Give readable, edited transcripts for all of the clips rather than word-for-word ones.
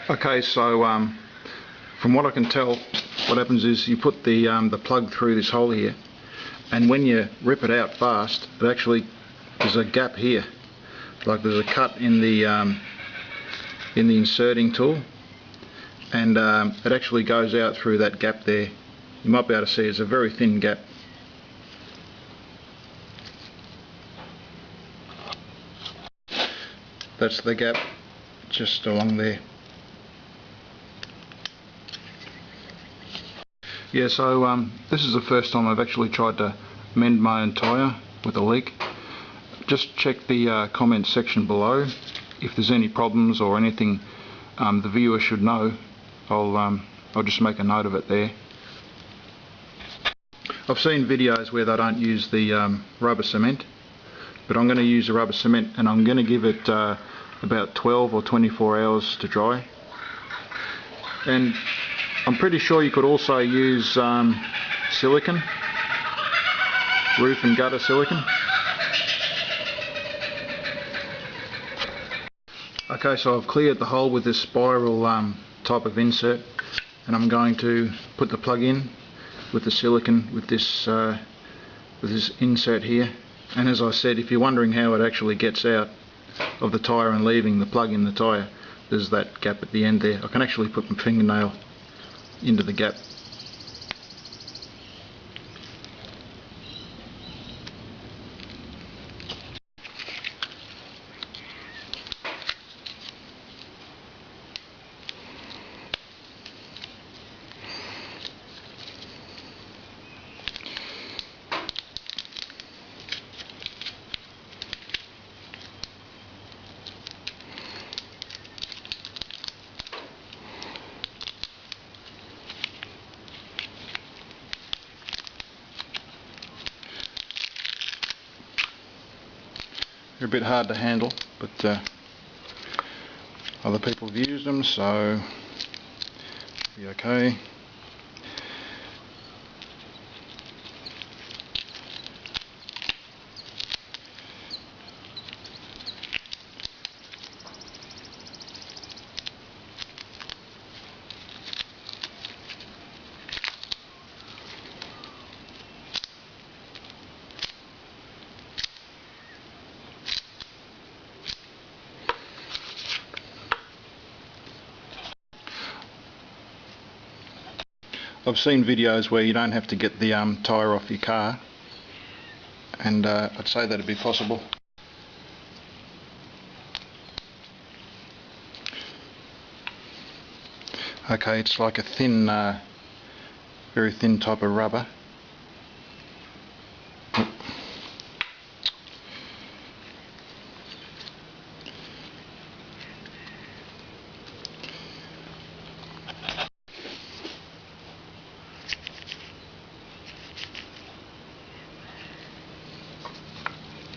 Okay, so from what I can tell, what happens is you put the plug through this hole here, and when you rip it out fast, it actually, there's a gap here, like there's a cut in the inserting tool, and it actually goes out through that gap there. You might be able to see it's a very thin gap. That's the gap just along there. Yeah, so this is the first time I've actually tried to mend my own tyre with a leak. Just check the comment section below if there's any problems or anything the viewer should know. I'll just make a note of it there. I've seen videos where they don't use the rubber cement, but I'm going to use the rubber cement, and I'm going to give it about 12 or 24 hours to dry. And I'm pretty sure you could also use silicone, roof and gutter silicone. Okay, so I've cleared the hole with this spiral type of insert, and I'm going to put the plug in with the silicone with this insert here. And as I said, if you're wondering how it actually gets out of the tyre and leaving the plug in the tyre, there's that gap at the end there. I can actually put my fingernail into the gap. They're a bit hard to handle, but other people have used them, so it'll be okay. I've seen videos where you don't have to get the tyre off your car, and I'd say that'd be possible. Okay, it's like a thin, very thin type of rubber.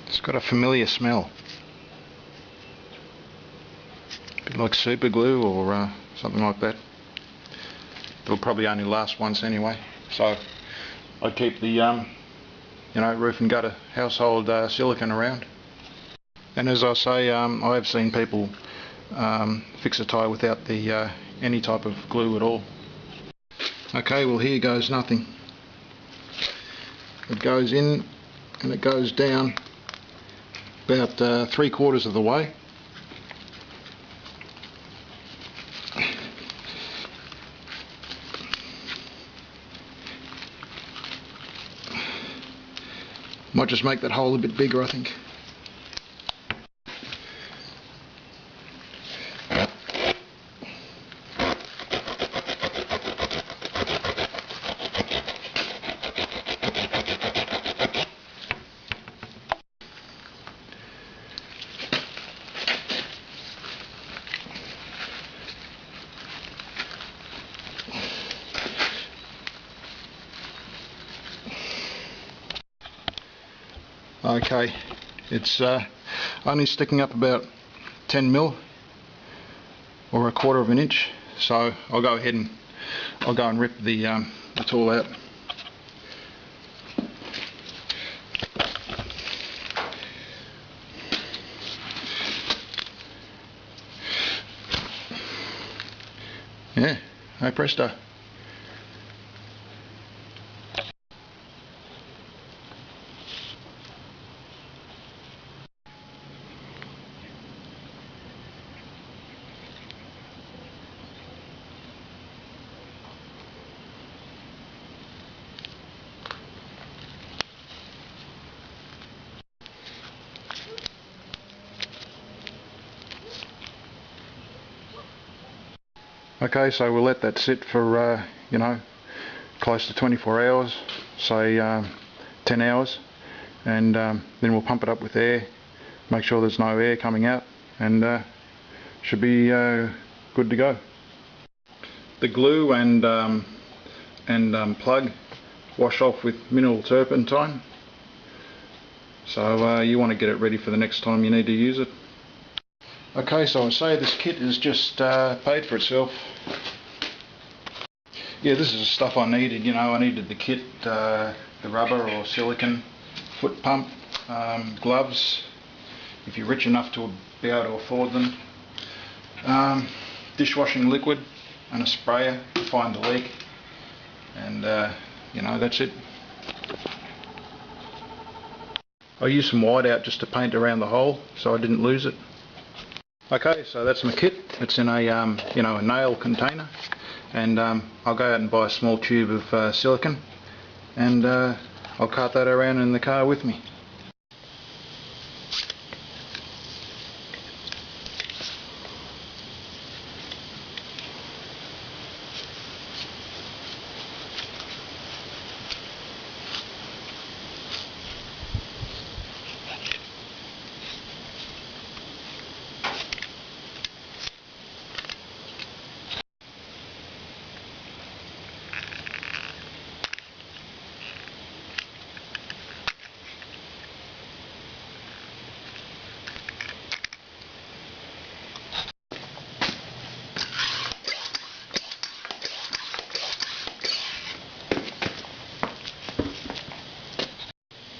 It's got a familiar smell, a bit like super glue or something like that. It'll probably only last once anyway, so I keep the you know, roof and gutter household silicone around. And as I say, I have seen people fix a tyre without the any type of glue at all. Okay, well here goes nothing. It goes in and it goes down about 3/4 of the way. Might just make that hole a bit bigger, I think. Okay, it's only sticking up about 10 mil or 1/4 of an inch, so I'll go ahead and I'll go and rip the tool out. Yeah, hey presto. Okay, so we'll let that sit for, you know, close to 24 hours, say 10 hours, and then we'll pump it up with air, make sure there's no air coming out, and should be good to go. The glue and plug wash off with mineral turpentine, so you want to get it ready for the next time you need to use it. Okay, so I say this kit is just paid for itself. Yeah, this is the stuff I needed. You know, I needed the kit, the rubber or silicone foot pump, gloves if you're rich enough to be able to afford them, dishwashing liquid and a sprayer to find the leak, and you know, that's it. I used some whiteout just to paint around the hole so I didn't lose it. Okay, so that's my kit. It's in a you know, a nail container, and I'll go out and buy a small tube of silicone, and I'll cart that around in the car with me.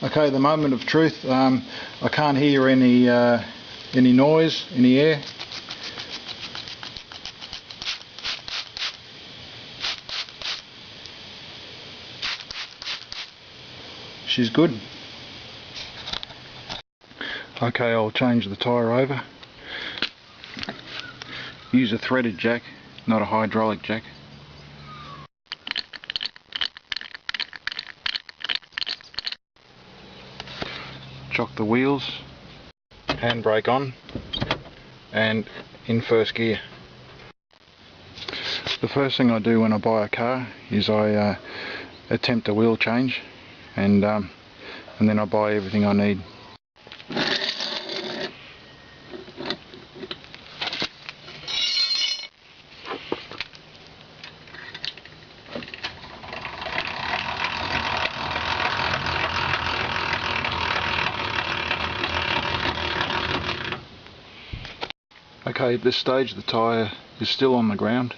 Okay, the moment of truth. I can't hear any noise, any air. She's good. Okay, I'll change the tyre over. Use a threaded jack, not a hydraulic jack. Chock the wheels, handbrake on, and in first gear. The first thing I do when I buy a car is I attempt a wheel change, and then I buy everything I need. Okay, at this stage the tyre is still on the ground.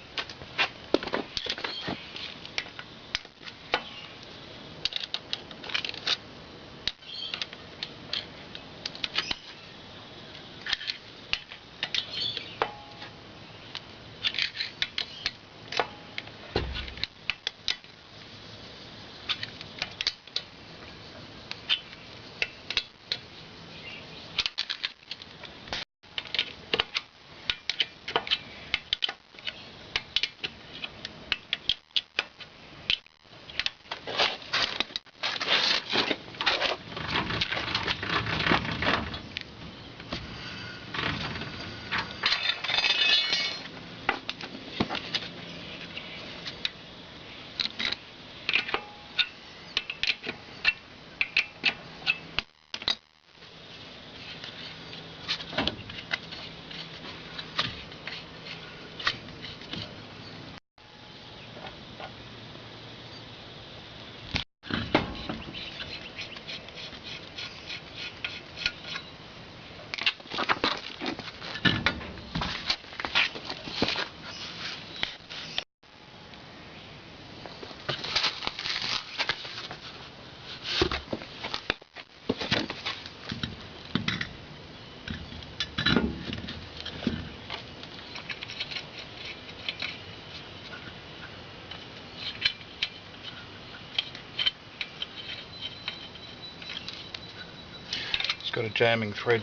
got a jamming thread.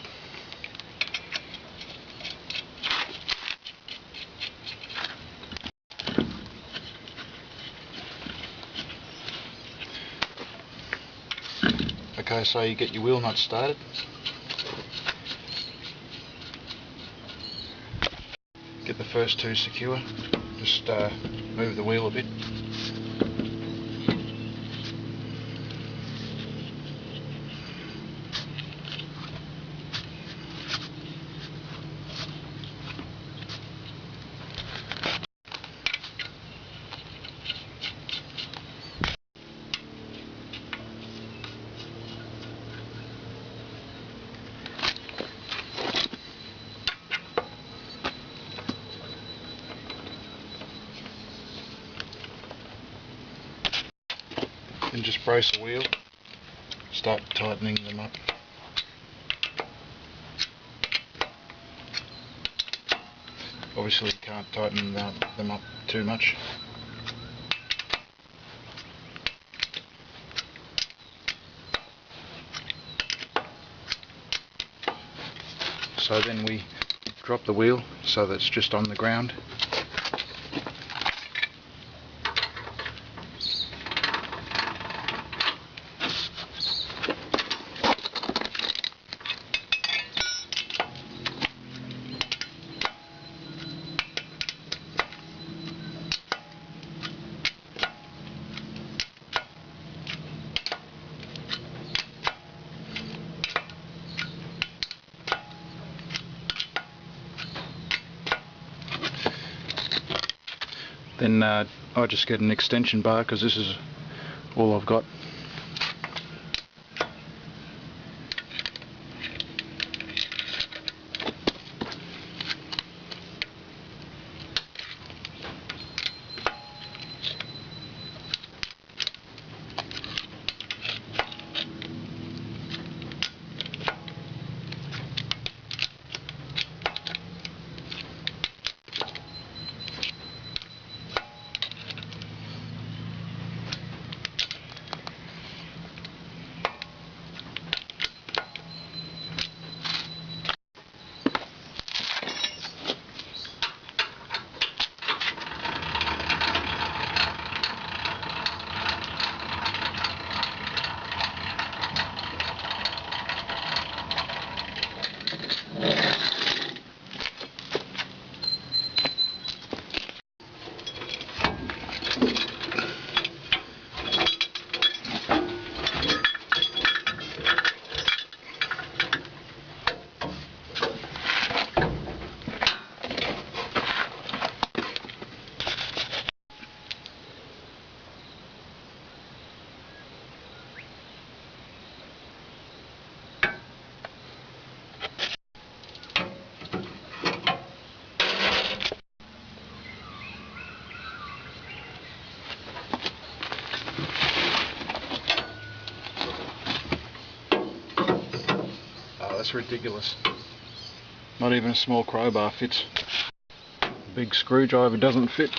Okay, so you get your wheel nuts started. Get the first two secure. Just move the wheel a bit. And just brace the wheel, start tightening them up. Obviously you can't tighten them up too much. So then we drop the wheel so that it's just on the ground. Then I just get an extension bar because this is all I've got. That's ridiculous. Not even a small crowbar fits. A big screwdriver doesn't fit.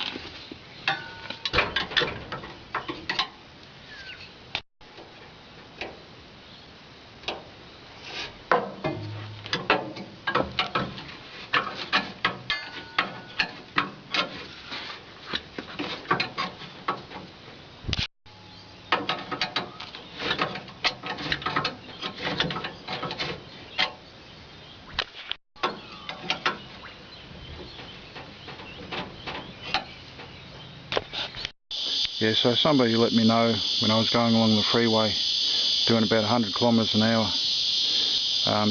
Yeah, so somebody let me know when I was going along the freeway doing about 100 kilometres an hour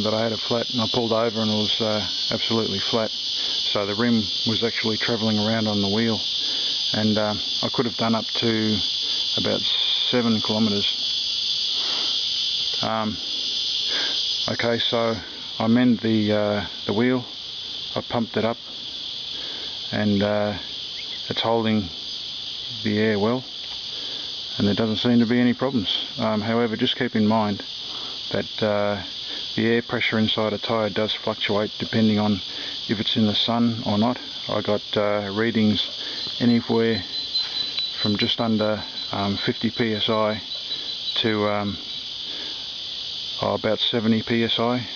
that I had a flat, and I pulled over and it was absolutely flat. So the rim was actually travelling around on the wheel, and I could have done up to about 7 kilometres. Okay, so I mend the wheel, I pumped it up, and it's holding the air well, and there doesn't seem to be any problems. However, just keep in mind that the air pressure inside a tyre does fluctuate depending on if it's in the sun or not. I got readings anywhere from just under 50 psi to about 70 psi.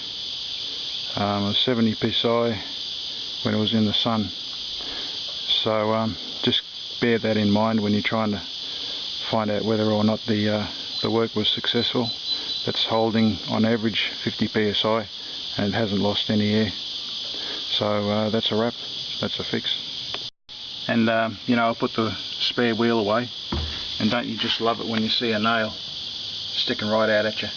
It was 70 psi when it was in the sun. So just bear that in mind when you're trying to find out whether or not the work was successful. That's holding on average 50 psi and it hasn't lost any air. So that's a wrap, that's a fix. And you know, I'll put the spare wheel away, and don't you just love it when you see a nail sticking right out at you?